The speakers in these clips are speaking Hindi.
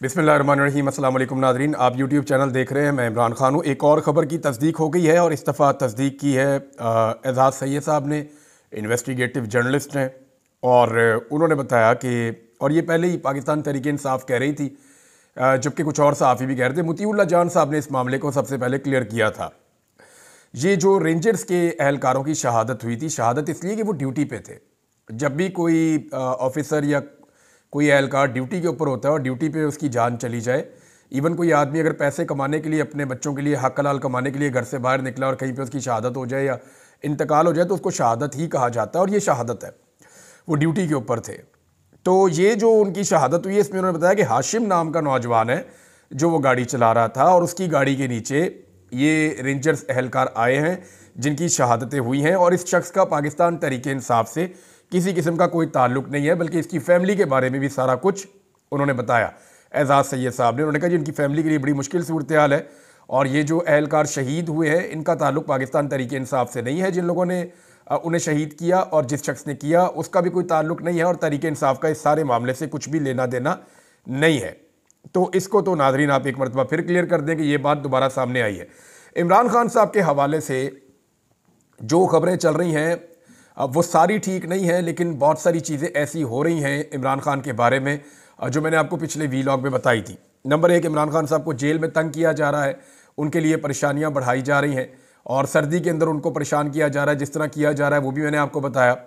बिस्मिल्लाहिर्रहमानिर्रहीम। अस्सलाम वालेकुम नाज़रीन, आप यूट्यूब चैनल देख रहे हैं। मैं इमरान खान हूँ। एक और ख़बर की तस्दीक हो गई है और इस दफ़ा तस्दीक की है एजाज़ सैयद साहब ने। इन्वेस्टिगेटिव जर्नलिस्ट हैं और उन्होंने बताया कि, और ये पहले ही पाकिस्तान तहरीक इंसाफ कह रही थी, जबकि कुछ और सहाफ़ी भी कह रहे थे। मुतीउल्लाह जान साहब ने इस मामले को सबसे पहले क्लियर किया था। ये जो रेंजर्स के एहलकारों की शहादत हुई थी, शहादत इसलिए कि वो ड्यूटी पे थे। जब भी कोई ऑफिसर या कोई एहलकार ड्यूटी के ऊपर होता है और ड्यूटी पे उसकी जान चली जाए, इवन कोई आदमी अगर पैसे कमाने के लिए, अपने बच्चों के लिए हक हलाल कमाने के लिए घर से बाहर निकला और कहीं पे उसकी शहादत हो जाए या इंतकाल हो जाए, तो उसको शहादत ही कहा जाता है और ये शहादत है। वो ड्यूटी के ऊपर थे। तो ये जो उनकी शहादत हुई है, इसमें उन्होंने बताया कि हाशिम नाम का नौजवान है जो वो गाड़ी चला रहा था और उसकी गाड़ी के नीचे ये रेंजर्स एहलकार आए हैं जिनकी शहादतें हुई हैं। और इस शख्स का पाकिस्तान तहरीक इंसाफ से किसी किस्म का कोई ताल्लुक नहीं है, बल्कि इसकी फैमिली के बारे में भी सारा कुछ उन्होंने बताया। एजाज़ सैयद साहब ने, उन्होंने कहा जी इनकी फैमिली के लिए बड़ी मुश्किल सूरत हाल है और ये जो एहलकार शहीद हुए हैं इनका ताल्लुक पाकिस्तान तहरीक इंसाफ से नहीं है। जिन लोगों ने उन्हें शहीद किया और जिस शख्स ने किया उसका भी कोई ताल्लुक नहीं है और तहरीक इंसाफ का इस सारे मामले से कुछ भी लेना देना नहीं है। तो इसको तो नाजरीन आप एक मरतबा फिर क्लियर कर दें कि ये बात दोबारा सामने आई है। इमरान खान साहब के हवाले से जो खबरें चल रही हैं वो सारी ठीक नहीं है, लेकिन बहुत सारी चीज़ें ऐसी हो रही हैं इमरान खान के बारे में जो मैंने आपको पिछले वीलॉग में बताई थी। नंबर 1, इमरान खान साहब को जेल में तंग किया जा रहा है, उनके लिए परेशानियां बढ़ाई जा रही हैं और सर्दी के अंदर उनको परेशान किया जा रहा है जिस तरह किया जा रहा है, वो भी मैंने आपको बताया।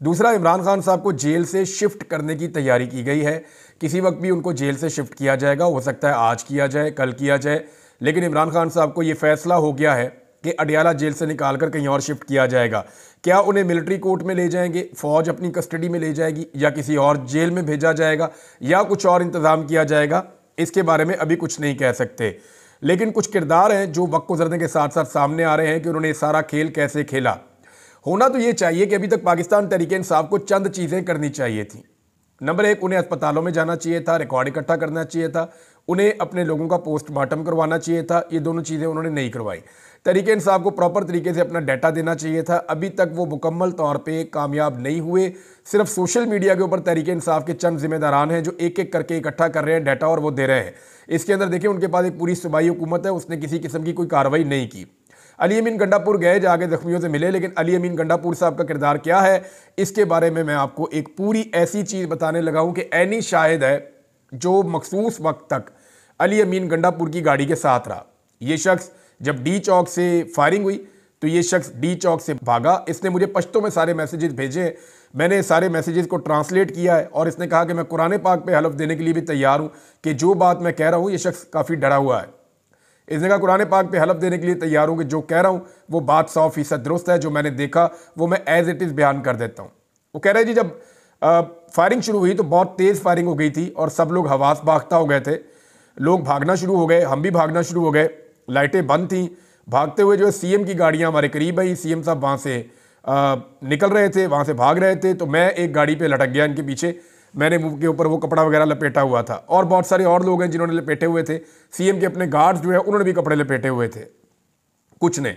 दूसरा, इमरान खान साहब को जेल से शिफ्ट करने की तैयारी की गई है। किसी वक्त भी उनको जेल से शिफ्ट किया जाएगा, हो सकता है आज किया जाए, कल किया जाए, लेकिन इमरान खान साहब को ये फैसला हो गया है कि अडियाला जेल से निकालकर कहीं और शिफ्ट किया जाएगा। क्या उन्हें मिलिट्री कोर्ट में ले जाएंगे, फौज अपनी कस्टडी में ले जाएगी, या किसी और जेल में भेजा जाएगा, या कुछ और इंतज़ाम किया जाएगा, इसके बारे में अभी कुछ नहीं कह सकते। लेकिन कुछ किरदार हैं जो वक्त गुजरने के साथ साथ सामने आ रहे हैं कि उन्होंने सारा खेल कैसे खेला। होना तो ये चाहिए कि अभी तक पाकिस्तान तहरीक इंसाफ को चंद चीज़ें करनी चाहिए थी। नंबर 1, उन्हें अस्पतालों में जाना चाहिए था, रिकॉर्ड इकट्ठा करना चाहिए था, उन्हें अपने लोगों का पोस्टमार्टम करवाना चाहिए था। ये दोनों चीज़ें उन्होंने नहीं करवाई। तहरीक इंसाफ को प्रॉपर तरीके से अपना डाटा देना चाहिए था। अभी तक वो मुकम्मल तौर पे कामयाब नहीं हुए। सिर्फ सोशल मीडिया के ऊपर तहरीक इंसाफ के चंद जिम्मेदारान हैं जो एक एक करके इकट्ठा कर रहे हैं डाटा और वो दे रहे हैं। इसके अंदर देखिए, उनके पास एक पूरी सूबाई हुकूमत है, उसने किसी किस्म की कोई कार्रवाई नहीं की। अली अमीन गंडापुर गए, जाके जख्मियों से मिले, लेकिन अली अमीन गंडापुर साहब का किरदार क्या है इसके बारे में मैं आपको एक पूरी ऐसी चीज़ बताने लगा हूँ कि ऐनी शाहिद है जो मखसूस वक्त तक अली अमीन गंडापुर की गाड़ी के साथ रहा। ये शख्स जब डी चौक से फायरिंग हुई तो ये शख्स डी चौक से भागा। इसने मुझे पश्तो में सारे मैसेजेस भेजे, मैंने सारे मैसेजेस को ट्रांसलेट किया है और इसने कहा कि मैं कुरान पाक पे हलफ देने के लिए भी तैयार हूँ कि जो बात मैं कह रहा हूँ, ये शख्स काफ़ी डरा हुआ है। इसने कहा कुरान पाक पे हलफ देने के लिए तैयार हूँ कि जो कह रहा हूँ वो बात 100% दुरुस्त है, जो मैंने देखा वो मैं एज इट इज़ बयान कर देता हूँ। वो कह रहे जी जब फायरिंग शुरू हुई तो बहुत तेज़ फायरिंग हो गई थी और सब लोग हवास बाख्ता हो गए थे, लोग भागना शुरू हो गए, हम भी भागना शुरू हो गए, लाइटें बंद थीं। भागते हुए जो है सीएम की गाड़ियाँ हमारे करीब आई, सीएम साहब वहाँ से निकल रहे थे, वहाँ से भाग रहे थे, तो मैं एक गाड़ी पे लटक गया इनके पीछे। मैंने मुंह के ऊपर वो कपड़ा वगैरह लपेटा हुआ था और बहुत सारे और लोग हैं जिन्होंने लपेटे हुए थे। सीएम के अपने गार्ड्स जो है उन्होंने भी कपड़े लपेटे हुए थे कुछ ने।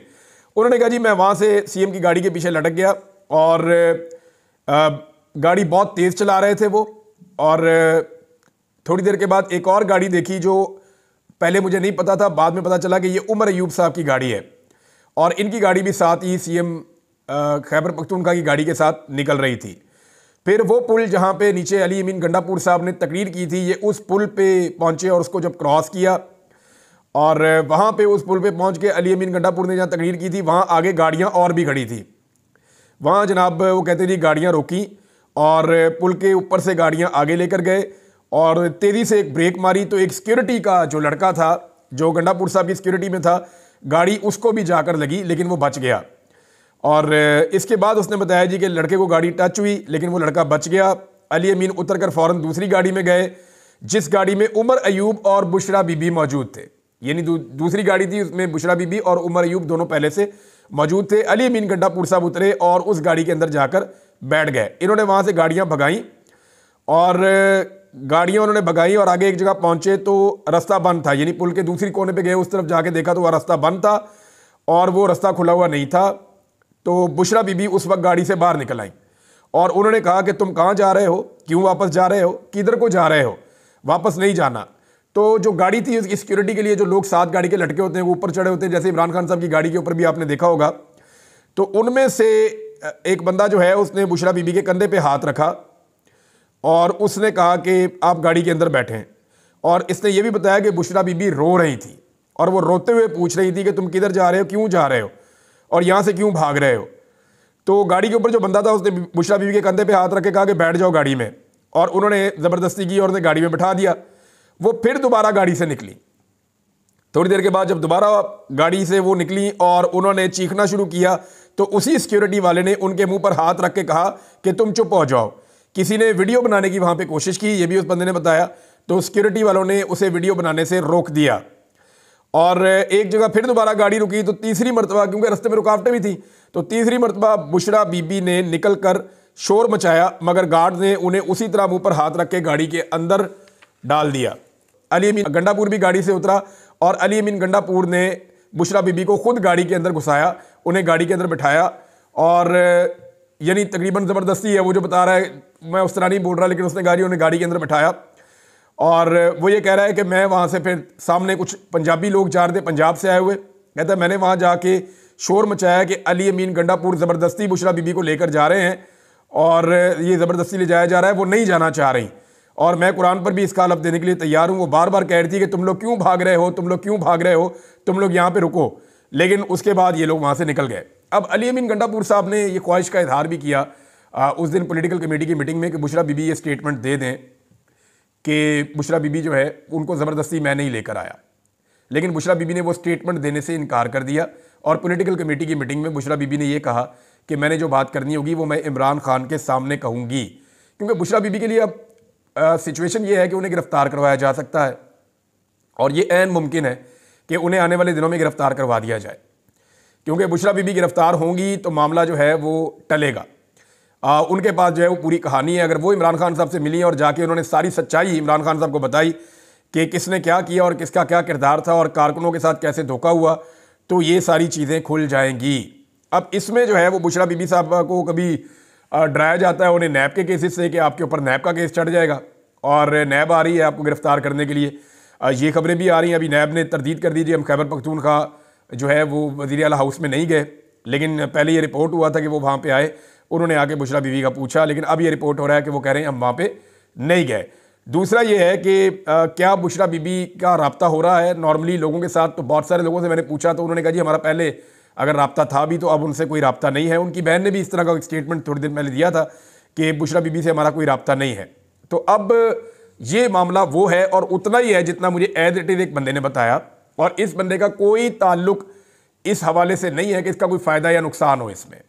उन्होंने कहा जी मैं वहाँ से सीएम की गाड़ी के पीछे लटक गया और गाड़ी बहुत तेज़ चला रहे थे वो। और थोड़ी देर के बाद एक और गाड़ी देखी जो पहले मुझे नहीं पता था, बाद में पता चला कि ये उमर अयूब साहब की गाड़ी है और इनकी गाड़ी भी साथ ही सीएम खैबर पख्तूनख्वा की गाड़ी के साथ निकल रही थी। फिर वो पुल जहाँ पे नीचे अली अमीन गंडापुर साहब ने तकरीर की थी, ये उस पुल पे पहुँचे और उसको जब क्रॉस किया और वहाँ पे उस पुल पे पहुँच के अली अमीन गंडापुर ने जहाँ तकरीर की थी वहाँ आगे गाड़ियाँ और भी खड़ी थी। वहाँ जनाब वो कहते जी गाड़ियाँ रोकी और पुल के ऊपर से गाड़ियाँ आगे लेकर गए और तेज़ी से एक ब्रेक मारी तो एक सिक्योरिटी का जो लड़का था जो गंडापुर साहब की सिक्योरिटी में था, गाड़ी उसको भी जाकर लगी लेकिन वो बच गया। और इसके बाद उसने बताया जी कि लड़के को गाड़ी टच हुई लेकिन वो लड़का बच गया। अली अमीन उतरकर फ़ौरन दूसरी गाड़ी में गए जिस गाड़ी में उमर अयूब और बुशरा बीबी मौजूद थे, यानी दूसरी गाड़ी थी उसमें बुशरा बीबी और उमर अयूब दोनों पहले से मौजूद थे। अली अमीन गंडापुर साहब उतरे और उस गाड़ी के अंदर जाकर बैठ गए। इन्होंने वहाँ से गाड़ियाँ भगाई और गाड़ियाँ उन्होंने भगाई और आगे एक जगह पहुँचे तो रास्ता बंद था, यानी पुल के दूसरी कोने पे गए, उस तरफ जाके देखा तो वह रास्ता बंद था और वो रास्ता खुला हुआ नहीं था। तो बुशरा बीबी उस वक्त गाड़ी से बाहर निकल आई और उन्होंने कहा कि तुम कहाँ जा रहे हो, क्यों वापस जा रहे हो, किधर को जा रहे हो, वापस नहीं जाना। तो जो गाड़ी थी उसकी सिक्योरिटी के लिए जो लोग साथ गाड़ी के लटके होते हैं वो ऊपर चढ़े होते हैं, जैसे इमरान खान साहब की गाड़ी के ऊपर भी आपने देखा होगा। तो उनमें से एक बंदा जो है उसने बुशरा बीबी के कंधे पे हाथ रखा और उसने कहा कि आप गाड़ी के अंदर बैठें, और इसने ये भी बताया कि बुशरा बीबी रो रही थी और वो रोते हुए पूछ रही थी कि तुम किधर जा रहे हो, क्यों जा रहे हो और यहाँ से क्यों भाग रहे हो। तो गाड़ी के ऊपर जो बंदा था उसने बुशरा बीबी के कंधे पे हाथ रख के कहा कि बैठ जाओ गाड़ी में, और उन्होंने ज़बरदस्ती की और उन्हें गाड़ी में बैठा दिया। वो फिर दोबारा गाड़ी से निकली। थोड़ी देर के बाद जब दोबारा गाड़ी से वो निकली और उन्होंने चीखना शुरू किया तो उसी सिक्योरिटी वाले ने उनके मुंह पर हाथ रख के कहा कि तुम चुप हो जाओ। किसी ने वीडियो बनाने की वहां पे कोशिश की, ये भी उस बंदे ने बताया, तो सिक्योरिटी वालों ने उसे वीडियो बनाने से रोक दिया। और एक जगह फिर दोबारा गाड़ी रुकी तो तीसरी मरतबा, क्योंकि रास्ते में रुकावटें भी थी, तो तीसरी मरतबा बुशरा बीबी ने निकल कर शोर मचाया, मगर गार्ड ने उन्हें उसी तरह मुंह पर हाथ रख के गाड़ी के अंदर डाल दिया। अली अमीन गंडापुर भी गाड़ी से उतरा और अली अमीन गंडापुर ने बुशरा बीबी को खुद गाड़ी के अंदर घुसाया, उन्हें गाड़ी के अंदर बिठाया, और यानी तकरीबन ज़बरदस्ती है, वो जो बता रहा है, मैं उस तरह नहीं बोल रहा, लेकिन उसने उन्हें गाड़ी के अंदर बिठाया। और वो ये कह रहा है कि मैं वहाँ से फिर सामने कुछ पंजाबी लोग जा रहे थे, पंजाब से आए हुए, कहता है मैंने वहाँ जाके शोर मचाया कि अली अमीन गंडापुर ज़बरदस्ती बुशरा बीबी को लेकर जा रहे हैं और ये ज़बरदस्ती ले जाया जा रहा है, वो नहीं जाना चाह रही, और मैं कुरान पर भी इसका हलफ देने के लिए तैयार हूँ। वो बार बार कह रही थी कि तुम लोग क्यों भाग रहे हो, तुम लोग क्यों भाग रहे हो, तुम लोग यहाँ पे रुको, लेकिन उसके बाद ये लोग वहाँ से निकल गए। अब अली अमीन गंडापुर साहब ने ये ख्वाहिश का इजहार भी किया उस दिन पॉलिटिकल कमेटी की मीटिंग में कि बुशरा बीबी ये स्टेटमेंट दे दें कि बुशरा बीबी जो है उनको ज़बरदस्ती मैं नहीं लेकर आया, लेकिन बुशरा बीबी ने वो स्टेटमेंट देने से इनकार कर दिया। और पॉलिटिकल कमेटी की मीटिंग में बुशरा बीबी ने ये कहा कि मैंने जो बात करनी होगी वो मैं इमरान खान के सामने कहूँगी, क्योंकि बुशरा बीबी के लिए अब सिचुएशन ये है कि उन्हें गिरफ्तार करवाया जा सकता है और ये ऐन मुमकिन है कि उन्हें आने वाले दिनों में गिरफ्तार करवा दिया जाए, क्योंकि बुशरा बीबी गिरफ्तार होंगी तो मामला जो है वो टलेगा। उनके पास जो है वो पूरी कहानी है। अगर वो इमरान खान साहब से मिली और जाके उन्होंने सारी सच्चाई इमरान खान साहब को बताई कि किसने क्या किया और किसका क्या किरदार था और कारकुनों के साथ कैसे धोखा हुआ, तो ये सारी चीज़ें खुल जाएंगी। अब इसमें जो है वो बुशरा बीबी साहब को कभी डराया जाता है उन्हें नैब के केसेस से कि आपके ऊपर नैब का केस चढ़ जाएगा और नैब आ रही है आपको गिरफ्तार करने के लिए। ये खबरें भी आ रही हैं, अभी नैब ने तरदीद कर दी, हम खैबर पख्तूनख्वा जो है वो वज़ीर आला हाउस में नहीं गए, लेकिन पहले ये रिपोर्ट हुआ था कि वो वहाँ पे आए, उन्होंने आके बुशरा बीबी का पूछा, लेकिन अब ये रिपोर्ट हो रहा है कि वो कह रहे हैं हम वहाँ पे नहीं गए। दूसरा ये है कि क्या बुशरा बीबी का रब्ता हो रहा है नॉर्मली लोगों के साथ, तो बहुत सारे लोगों से मैंने पूछा तो उन्होंने कहा जी हमारा पहले अगर रब्ता था भी तो अब उनसे कोई रब्ता नहीं है। उनकी बहन ने भी इस तरह का स्टेटमेंट थोड़ी देर पहले दिया था कि बुशरा बीबी से हमारा कोई रब्ता नहीं है। तो अब ये मामला वो है और उतना ही है जितना मुझे एज इट इज़ एक बंदे ने बताया, और इस बंदे का कोई ताल्लुक इस हवाले से नहीं है कि इसका कोई फ़ायदा या नुकसान हो इसमें।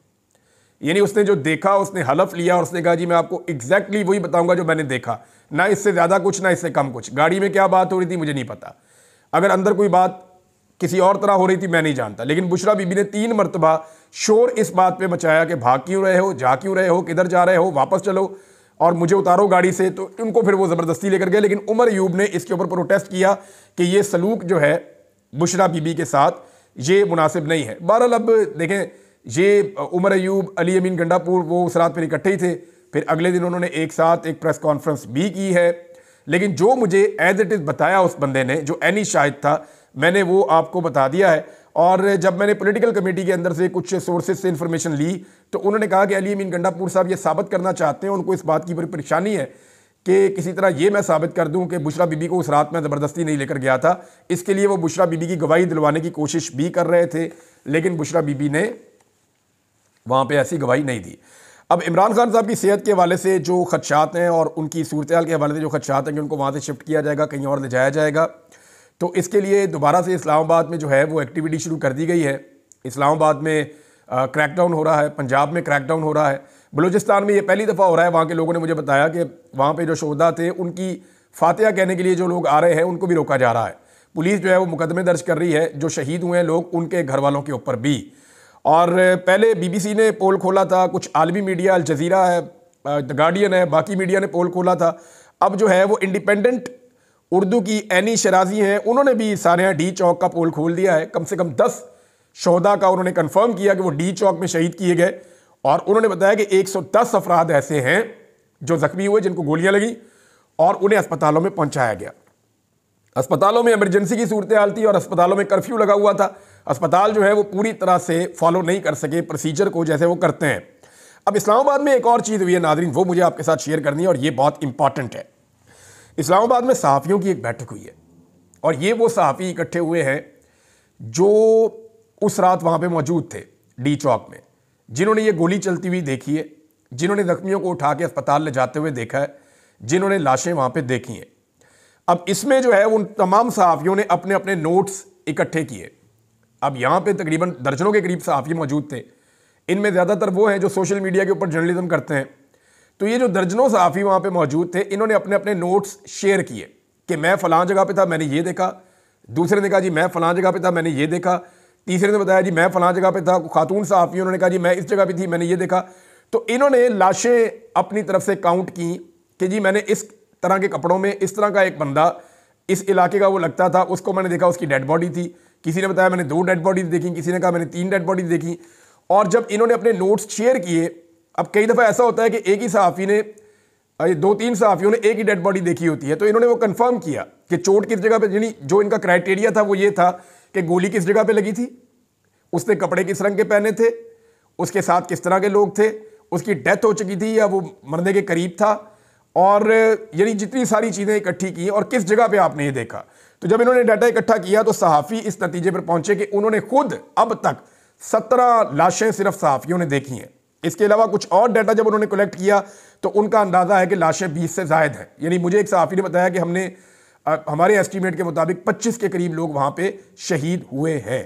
यानी उसने जो देखा उसने हलफ लिया और उसने कहा जी मैं आपको एग्जैक्टली वही बताऊंगा जो मैंने देखा, ना इससे ज़्यादा कुछ ना इससे कम कुछ। गाड़ी में क्या बात हो रही थी मुझे नहीं पता, अगर अंदर कोई बात किसी और तरह हो रही थी मैं नहीं जानता, लेकिन बुशरा बीबी ने 3 मरतबा शोर इस बात पे मचाया कि भाग क्यों रहे हो, जा क्यों रहे हो, किधर जा रहे हो, वापस चलो और मुझे उतारो गाड़ी से। तो उनको फिर वो ज़बरदस्ती लेकर गए, लेकिन उमर अयूब ने इसके ऊपर प्रोटेस्ट किया कि ये सलूक जो है बुशरा बीबी के साथ ये मुनासिब नहीं है। बहरहाल अब देखें, ये उमर अयूब, अली अमीन गंडापुर वो उस रात फिर इकट्ठे ही थे, फिर अगले दिन उन्होंने एक साथ एक प्रेस कॉन्फ्रेंस भी की है, लेकिन जो मुझे एज इट इज़ बताया उस बंदे ने जो एनी शाहिद था मैंने वो आपको बता दिया है। और जब मैंने पॉलिटिकल कमेटी के अंदर से कुछ सोर्सेज से इंफॉर्मेशन ली तो उन्होंने कहा कि अली अमीन गंडापुर साहब ये साबित करना चाहते हैं, उनको इस बात की बड़ी परेशानी है कि किसी तरह ये मैं साबित कर दूं कि बुशरा बीबी को उस रात में ज़बरदस्ती नहीं लेकर गया था। इसके लिए वो बुशरा बीबी की गवाही दिलवाने की कोशिश भी कर रहे थे, लेकिन बुशरा बीबी ने वहाँ पे ऐसी गवाही नहीं दी। अब इमरान खान साहब की सेहत के हवाले से जो खदशात हैं और उनकी सूरत हाल के हवाले से जो खदशात हैं कि उनको वहाँ से शिफ्ट किया जाएगा, कहीं और ले जाया जाएगा, तो इसके लिए दोबारा से इस्लामाबाद में जो है वो एक्टिविटी शुरू कर दी गई है। इस्लामाबाद में क्रैकडाउन हो रहा है, पंजाब में क्रैकडाउन हो रहा है, बलूचिस्तान में ये पहली दफ़ा हो रहा है। वहाँ के लोगों ने मुझे बताया कि वहाँ पे जो शोहदा थे उनकी फातिहा कहने के लिए जो लोग आ रहे हैं उनको भी रोका जा रहा है। पुलिस जो है वो मुकदमे दर्ज कर रही है, जो शहीद हुए हैं लोग उनके घर वालों के ऊपर भी। और पहले BBC ने पोल खोला था, कुछ आलमी मीडिया, अल जज़ीरा है, द गार्डियन है, बाकी मीडिया ने पोल खोला था। अब जो है वो इंडिपेंडेंट उर्दू की एनी शराजी हैं, उन्होंने भी सानिया डी चौक का पोल खोल दिया है। कम से कम 10 शोहदा का उन्होंने कंफर्म किया कि वो डी चौक में शहीद किए गए, और उन्होंने बताया कि 110 अफराद ऐसे हैं जो ज़ख्मी हुए, जिनको गोलियां लगी और उन्हें अस्पतालों में पहुंचाया गया। अस्पतालों में इमरजेंसी की सूरत हाल थी और अस्पतालों में कर्फ्यू लगा हुआ था। अस्पताल जो है वो पूरी तरह से फॉलो नहीं कर सके प्रोसीजर को जैसे वो करते हैं। अब इस्लामाबाद में एक और चीज़ हुई है नाज़रीन, वो मुझे आपके साथ शेयर करनी है और ये बहुत इंपॉर्टेंट है। इस्लामाबाद में सहाफ़ियों की एक बैठक हुई है और ये वो सहाफ़ी इकट्ठे हुए हैं जो उस रात वहाँ पे मौजूद थे डी चौक में, जिन्होंने ये गोली चलती हुई देखी है, जिन्होंने जख्मियों को उठा के अस्पताल ले जाते हुए देखा है, जिन्होंने लाशें वहाँ पे देखी हैं। अब इसमें जो है उन तमाम सहाफ़ियों ने अपने अपने नोट्स इकट्ठे किए। अब यहाँ पे तकरीबन दर्जनों के करीब सहाफ़ी मौजूद थे। इनमें ज़्यादातर वो हैं जो सोशल मीडिया के ऊपर जर्नलिज्म करते हैं। तो ये जो दर्जनों सहाफ़ी वहाँ पे मौजूद थे, इन्होंने अपने अपने नोट्स शेयर किए कि मैं फ़लाँ जगह पे था, मैंने ये देखा। दूसरे ने कहा जी मैं फ़लाँ जगह पे था, मैंने ये देखा। तीसरे ने बताया जी मैं फ़लाँ जगह पे था। खातून सहाफ़ी उन्होंने कहा जी मैं इस जगह पे थी, मैंने ये देखा। तो इन्होंने लाशें अपनी तरफ से काउंट की कि जी मैंने इस तरह के कपड़ों में इस तरह का एक बंदा इस इलाके का वो लगता था, उसको मैंने देखा, उसकी डेड बॉडी थी। किसी ने बताया मैंने 2 डेड बॉडीज देखी, किसी ने कहा मैंने 3 डेड बॉडीज देखी। और जब इन्होंने अपने नोट्स शेयर किए, अब कई दफ़ा ऐसा होता है कि एक ही सहाफ़ी ने 2-3 सहाफ़ियों ने एक ही डेड बॉडी देखी होती है, तो इन्होंने वो कंफर्म किया कि चोट किस जगह पे, यानी जो इनका क्राइटेरिया था वो ये था कि गोली किस जगह पे लगी थी, उसने कपड़े किस रंग के पहने थे, उसके साथ किस तरह के लोग थे, उसकी डेथ हो चुकी थी या वो मरने के करीब था, और यानी जितनी सारी चीज़ें इकट्ठी की और किस जगह पे आपने ये देखा। तो जब इन्होंने डाटा इकट्ठा किया तो सहाफ़ी इस नतीजे पर पहुंचे कि उन्होंने खुद अब तक 17 लाशें सिर्फ सहाफ़ियों ने देखी हैं। इसके अलावा कुछ और डाटा जब उन्होंने कलेक्ट किया तो उनका अंदाज़ा है कि लाशें 20 से ज़ायद हैं। यानी मुझे एक सहाफ़ी ने बताया कि हमने हमारे एस्टीमेट के मुताबिक 25 के करीब लोग वहाँ पे शहीद हुए हैं।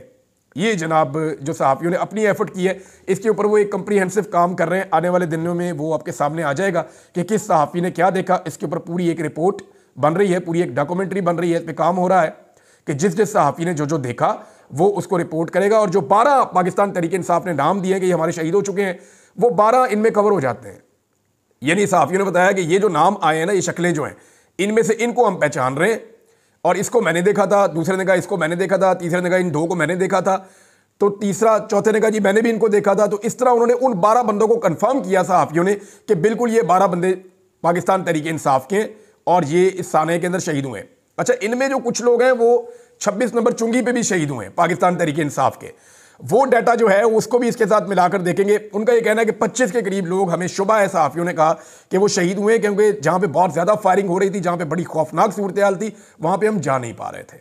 ये जनाब जो सहाफ़ियों ने अपनी एफर्ट की है, इसके ऊपर वो एक कम्प्रीहेंसिव काम कर रहे हैं। आने वाले दिनों में वो आपके सामने आ जाएगा कि किस सहाफ़ी ने क्या देखा। इसके ऊपर पूरी एक रिपोर्ट बन रही है, पूरी एक डॉक्यूमेंट्री बन रही है, इस पर काम हो रहा है कि जिस जिस सहाफ़ी ने जो जो देखा वो उसको रिपोर्ट करेगा। और जो 12 पाकिस्तान तहरीक इंसाफ ने नाम दिए कि ये हमारे शहीद हो चुके हैं, वो 12 इनमें कवर हो जाते हैं। यानी सहाफ़ियों ने बताया कि ये जो नाम आए हैं ना, ये शक्लें जो हैं, इनमें से इनको हम पहचान रहे हैं और इसको मैंने देखा था, दूसरे ने कहा इसको मैंने देखा था, तीसरे ने कहा इन 2 को मैंने देखा था, तो तीसरा चौथे ने कहा जी मैंने भी इनको देखा था। तो इस तरह उन्होंने उन 12 बंदों को कंफर्म किया सहाफ़ियों ने कि बिल्कुल ये 12 बंदे पाकिस्तान तहरीक इंसाफ के और ये इस साने के अंदर शहीद हुए। अच्छा, इनमें जो कुछ लोग हैं वो 26 नंबर चुंगी पे भी शहीद हुए हैं पाकिस्तान तहरीक इंसाफ के। वो डाटा जो है उसको भी इसके साथ मिलाकर देखेंगे। उनका ये कहना है कि 25 के करीब लोग, हमें शुबा है, सहाफ़ियों ने कहा कि वो शहीद हुए क्योंकि जहाँ पे बहुत ज़्यादा फायरिंग हो रही थी, जहाँ पे बड़ी खौफनाक सूरत हाल थी, वहाँ पे हम जा नहीं पा रहे थे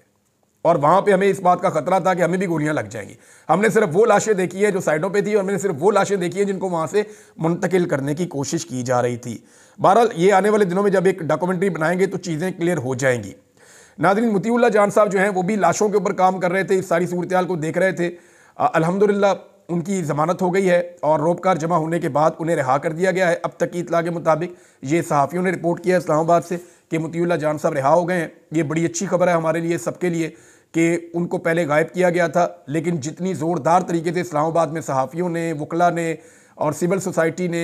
और वहाँ पे हमें इस बात का खतरा था कि हमें भी गोलियाँ लग जाएंगी। हमने सिर्फ वो लाशें देखी है जो साइडों पे थी और मैंने सिर्फ वो लाशें देखी है जिनको वहाँ से मुंतकिल करने की कोशिश की जा रही थी। बहरहाल ये आने वाले दिनों में जब एक डॉक्यूमेंट्री बनाएंगे तो चीज़ें क्लियर हो जाएंगी। नाज़रीन, मुतीउल्लाह जान साहब जो हैं वो भी लाशों के ऊपर काम कर रहे थे, इस सारी सूरत हाल को देख रहे थे। अल्हम्दुलिल्लाह उनकी ज़मानत हो गई है और रोपकार जमा होने के बाद उन्हें रिहा कर दिया गया है। अब तक की इतला के मुताबिक ये सहाफ़ियों ने रिपोर्ट किया इस्लामाबाद से कि मुतीउल्लाह जान साहब रिहा हो गए हैं। ये बड़ी अच्छी खबर है हमारे लिए, सबके लिए, कि उनको पहले गायब किया गया था, लेकिन जितनी ज़ोरदार तरीके से इस्लामाबाद में सहाफ़ियों ने, वकला ने और सिविल सोसाइटी ने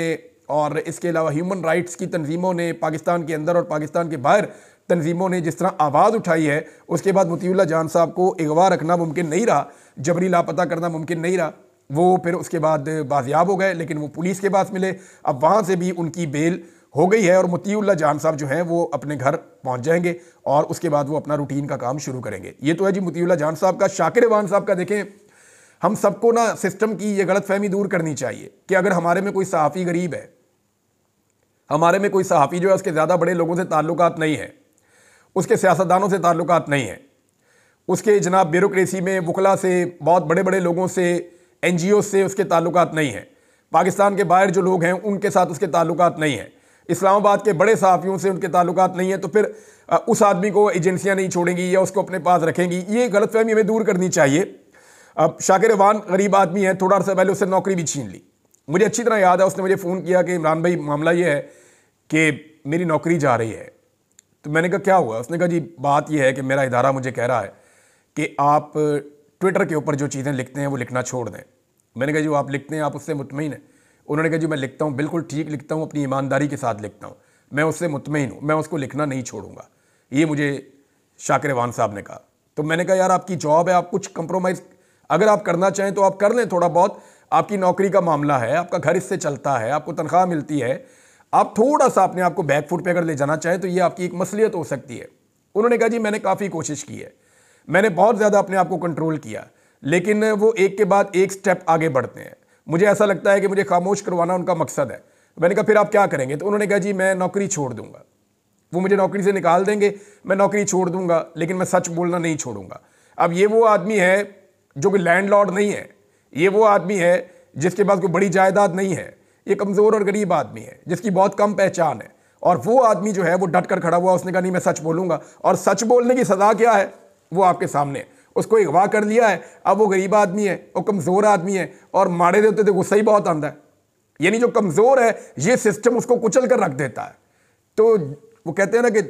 और इसके अलावा ह्यूमन राइट्स की तंजीमों ने, पाकिस्तान के अंदर और पाकिस्तान के बाहर तंजीमों ने जिस तरह आवाज़ उठाई है, उसके बाद मुतीउल्लाह जान साहब को अगवा रखना मुमकिन नहीं रहा, जबरी लापता करना मुमकिन नहीं रहा। वो फिर उसके बाद बाजियाब हो गए, लेकिन वो पुलिस के पास मिले। अब वहाँ से भी उनकी बेल हो गई है और मुतीउल्लाह जान साहब जो हैं वो अपने घर पहुँच जाएंगे और उसके बाद वो अपना रूटीन का काम शुरू करेंगे। ये तो है जी मुतीउल्लाह जान साहब का। शाकिर रवान साहब का देखें, हम सबको ना सिस्टम की ये गलतफहमी दूर करनी चाहिए कि अगर हमारे में कोई सहाफ़ी गरीब है, हमारे में कोई सहाफ़ी जो है उसके ज़्यादा बड़े लोगों से ताल्लुकात नहीं है, उसके सियासतदानों से ताल्लुकात नहीं है, उसके जनाब ब्यूरोक्रेसी में वकला से, बहुत बड़े बड़े लोगों से, NGO से उसके ताल्लुकात नहीं है, पाकिस्तान के बाहर जो लोग हैं उनके साथ उसके ताल्लुकात नहीं है, इस्लामाबाद के बड़े सहाफ़ियों से उनके ताल्लुकात नहीं है, तो फिर उस आदमी को एजेंसियां नहीं छोड़ेंगी या उसको अपने पास रखेंगी। ये गलतफहमी हमें दूर करनी चाहिए। अब शाकिर रवान गरीब आदमी है, थोड़ा अर्सा पहले उससे नौकरी भी छीन ली। मुझे अच्छी तरह याद है, उसने मुझे फ़ोन किया कि इमरान भाई मामला ये है कि मेरी नौकरी जा रही है। तो मैंने कहा क्या हुआ? उसने कहा जी बात यह है कि मेरा इदारा मुझे कह रहा है कि आप ट्विटर के ऊपर जो चीज़ें लिखते हैं वो लिखना छोड़ दें। मैंने कहा जी वो आप लिखते हैं, आप उससे मुतमईन हैं? उन्होंने कहा जी मैं लिखता हूँ, बिल्कुल ठीक लिखता हूँ, अपनी ईमानदारी के साथ लिखता हूँ, मैं उससे मुतमईन हूँ, मैं उसको लिखना नहीं छोड़ूंगा। ये मुझे शाकिर रवान साहब ने कहा। तो मैंने कहा यार आपकी जॉब है, आप कुछ कंप्रोमाइज़ अगर आप करना चाहें तो आप कर लें, थोड़ा बहुत आपकी नौकरी का मामला है, आपका घर इससे चलता है, आपको तनख्वाह मिलती है, आप थोड़ा सा अपने आप को बैक फुट पे अगर ले जाना चाहें तो ये आपकी एक मसलियत हो सकती है। उन्होंने कहा जी मैंने काफ़ी कोशिश की है, मैंने बहुत ज़्यादा अपने आप को कंट्रोल किया, लेकिन वो एक के बाद एक स्टेप आगे बढ़ते हैं। मुझे ऐसा लगता है कि मुझे खामोश करवाना उनका मकसद है। मैंने कहा फिर आप क्या करेंगे? तो उन्होंने कहा जी मैं नौकरी छोड़ दूंगा। वो मुझे नौकरी से निकाल देंगे, मैं नौकरी छोड़ दूंगा, लेकिन मैं सच बोलना नहीं छोड़ूंगा। अब ये वो आदमी है जो कि लैंडलॉर्ड नहीं है, ये वो आदमी है जिसके पास कोई बड़ी जायदाद नहीं है, ये कमज़ोर और गरीब आदमी है जिसकी बहुत कम पहचान है। और वो आदमी जो है वो डट कर खड़ा हुआ, उसने कहा नहीं मैं सच बोलूंगा। और सच बोलने की सज़ा क्या है वो आपके सामने है। उसको अगवा कर लिया है, अब वो गरीब आदमी है, वो कमज़ोर आदमी है, और मारे देते तो गुस्सा ही बहुत आंदा है। यानी जो कमज़ोर है ये सिस्टम उसको कुचल कर रख देता है। तो वो कहते हैं ना कि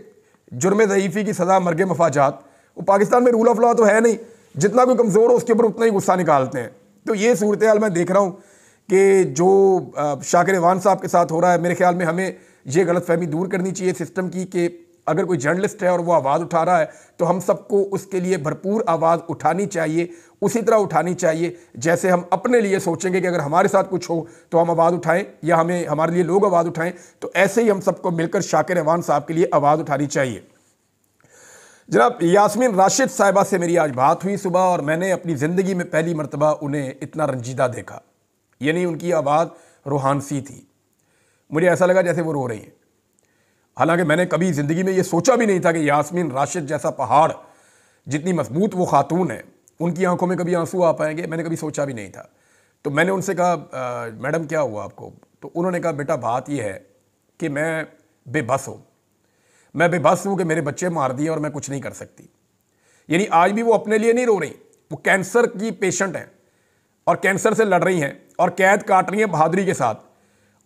जुर्म ज़ईफ़ी की सज़ा मर्ग मफाजात। वो पाकिस्तान में रूल ऑफ लॉ तो है नहीं, जितना कोई कमज़ोर हो उसके ऊपर उतना ही गुस्सा निकालते हैं। तो ये सूरत हाल मैं देख रहा हूँ कि जो शाकिर रेवान साहब के साथ हो रहा है, मेरे ख्याल में हमें ये गलतफहमी दूर करनी चाहिए सिस्टम की कि अगर कोई जर्नलिस्ट है और वो आवाज़ उठा रहा है तो हम सबको उसके लिए भरपूर आवाज़ उठानी चाहिए, उसी तरह उठानी चाहिए जैसे हम अपने लिए सोचेंगे कि अगर हमारे साथ कुछ हो तो हम आवाज़ उठाएं, या हमें हमारे लिए लोग आवाज़ उठाएं। तो ऐसे ही हम सबको मिलकर शाकिर रेवान साहब के लिए आवाज़ उठानी चाहिए। जनाब यास्मीन राशिद साहिबा से मेरी आज बात हुई सुबह, और मैंने अपनी ज़िंदगी में पहली मरतबा उन्हें इतना रंजीदा देखा। यानी उनकी आवाज़ रूहानसी थी। मुझे ऐसा लगा जैसे वो रो रही हैं। हालांकि मैंने कभी ज़िंदगी में ये सोचा भी नहीं था कि यास्मीन राशिद जैसा पहाड़, जितनी मजबूत वो खातून है, उनकी आंखों में कभी आंसू आ पाएंगे, मैंने कभी सोचा भी नहीं था। तो मैंने उनसे कहा मैडम क्या हुआ आपको? तो उन्होंने कहा बेटा बात यह है कि मैं बेबस हूँ, मैं बेबस हूँ कि मेरे बच्चे मार दिए और मैं कुछ नहीं कर सकती। यानी आज भी वो अपने लिए नहीं रो रही, वो कैंसर की पेशेंट हैं और कैंसर से लड़ रही हैं और कैद काट रही हैं बहादुरी के साथ।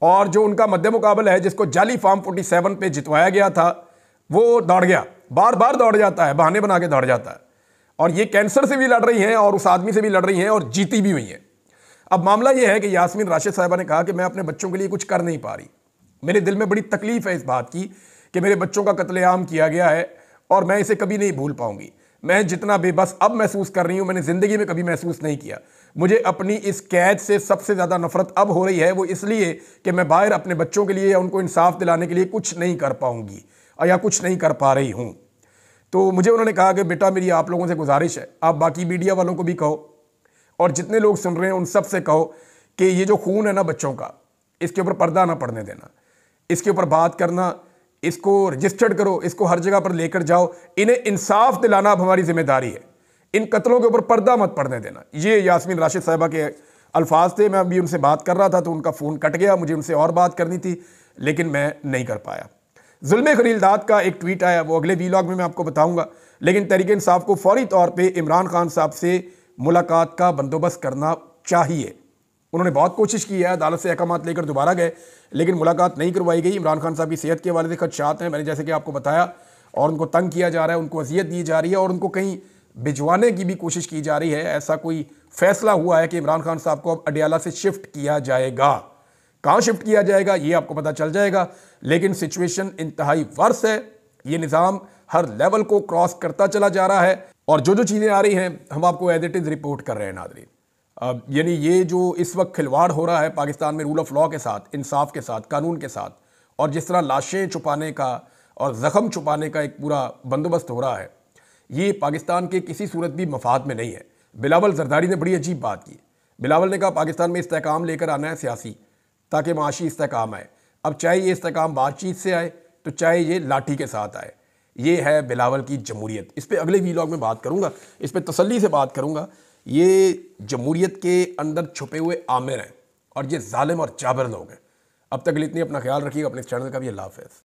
और जो उनका मध्य मुकाबला है, जिसको जाली फार्म 47 पे जितवाया गया था, वो दौड़ गया, बार बार दौड़ जाता है, बहाने बना के दौड़ जाता है। और ये कैंसर से भी लड़ रही हैं और उस आदमी से भी लड़ रही हैं और जीती भी हुई हैं। अब मामला ये है कि यास्मीन राशिद साहिबा ने कहा कि मैं अपने बच्चों के लिए कुछ कर नहीं पा रही। मेरे दिल में बड़ी तकलीफ है इस बात की कि मेरे बच्चों का कत्लेआम किया गया है और मैं इसे कभी नहीं भूल पाऊंगी। मैं जितना बेबस अब महसूस कर रही हूं, मैंने ज़िंदगी में कभी महसूस नहीं किया। मुझे अपनी इस कैद से सबसे ज़्यादा नफरत अब हो रही है, वो इसलिए कि मैं बाहर अपने बच्चों के लिए या उनको इंसाफ दिलाने के लिए कुछ नहीं कर पाऊंगी या कुछ नहीं कर पा रही हूँ। तो मुझे उन्होंने कहा कि बेटा मेरी आप लोगों से गुजारिश है, आप बाकी मीडिया वालों को भी कहो और जितने लोग सुन रहे हैं उन सब से कहो कि ये जो खून है ना बच्चों का, इसके ऊपर पर्दा ना पड़ने देना, इसके ऊपर बात करना, इसको रजिस्टर्ड करो, इसको हर जगह पर लेकर जाओ। इन्हें इंसाफ दिलाना अब हमारी जिम्मेदारी है, इन कत्लों के ऊपर पर्दा मत पड़ने देना। ये यास्मीन राशिद साहिबा के अल्फाज थे। मैं अभी उनसे बात कर रहा था तो उनका फ़ोन कट गया, मुझे उनसे और बात करनी थी लेकिन मैं नहीं कर पाया। जुल्म खलीलदाद का एक ट्वीट आया, वो अगले वीलॉग में मैं आपको बताऊंगा। लेकिन तहरीक इंसाफ को फौरी तौर पे इमरान खान साहब से मुलाकात का बंदोबस्त करना चाहिए। उन्होंने बहुत कोशिश की है, अदालत से अहकामात लेकर दोबारा गए लेकिन मुलाकात नहीं करवाई गई। इमरान खान साहब की सेहत के हवाले से खदशात हैं, मैंने जैसे कि आपको बताया, और उनको तंग किया जा रहा है, उनको अजियत दी जा रही है और उनको कहीं भिजवाने की भी कोशिश की जा रही है। ऐसा कोई फैसला हुआ है कि इमरान खान साहब को अब अडियाला से शिफ्ट किया जाएगा। कहाँ शिफ्ट किया जाएगा ये आपको पता चल जाएगा, लेकिन सिचुएशन इंतहाई वर्स है। ये निज़ाम हर लेवल को क्रॉस करता चला जा रहा है और जो जो चीज़ें आ रही हैं हम आपको एज इट इज़ रिपोर्ट कर रहे हैं नाज़रीन। यानी ये जो इस वक्त खिलवाड़ हो रहा है पाकिस्तान में रूल ऑफ लॉ के साथ, इंसाफ के साथ, कानून के साथ, और जिस तरह लाशें छुपाने का और ज़ख्म छुपाने का एक पूरा बंदोबस्त हो रहा है, ये पाकिस्तान के किसी सूरत भी मफाद में नहीं है। बिलावल जरदारी ने बड़ी अजीब बात की। बिलावल ने कहा पाकिस्तान में इस्तेहकाम लेकर आना है सियासी, ताकि माशी इस्तेहकाम आए। अब चाहे ये इस्तेहकाम बातचीत से आए तो चाहे ये लाठी के साथ आए। ये है बिलावल की जमहूरियत। इस पर अगले वीलॉग में बात करूँगा, इस पर तसल्ली से बात करूँगा। ये जमहूरियत के अंदर छुपे हुए आमिर हैं और ये जालिम और जाबर लोग हैं। अब तक इतनी अपना ख्याल रखिएगा, अपने चैनल का भी। अल्लाह हाफ़िज़।